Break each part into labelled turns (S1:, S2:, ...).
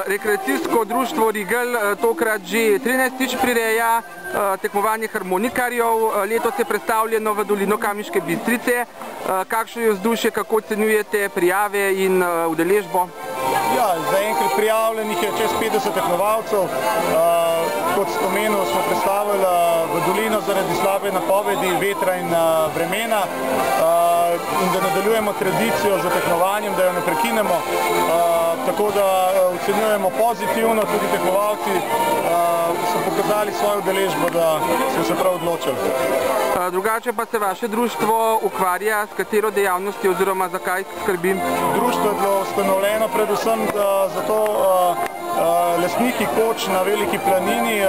S1: Rekreacijsko društvo Rigel tokrat že 13. prireja tekmovanje harmonikarjev. Letos je predstavljeno v dolino Kamniške Bistrice. Kakšno je vzdušje, kako ocenjujete prijave in udeležbo?
S2: Ja, zaenkrat prijavljenih je čez 50 tekmovalcev. Kot ste omenili, smo predstavili v dolino zaradi slabe napovedi, vetra in vremena in da nadaljujemo tradicijo za tekmovanjem, da jo ne prekinemo. Tako da ocenjujemo pozitivno, tudi tekmovalci so pokazali svojo udeležbo, da smo se prav odločili.
S1: Drugače pa se vaše društvo ukvarja s katero dejavnosti oziroma za kaj skrbi?
S2: Društvo je bilo ustanovljeno predvsem zato lastniki koč na Veliki planini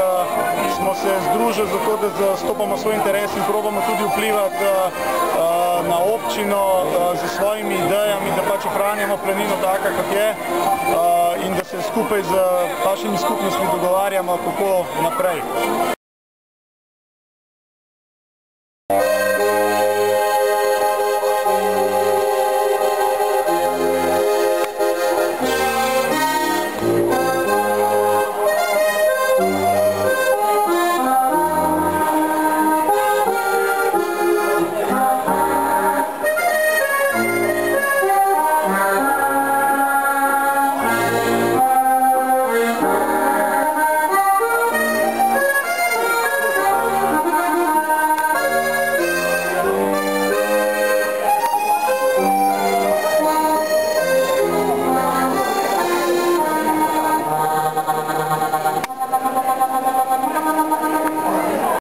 S2: smo se združili zato, da zastopamo svoj interes in probamo tudi vplivati na občino z svojimi idejami, da pač ohranjamo planino taka, kot je in da se skupaj z vašimi skupnostmi dogovarjamo, kako naprej.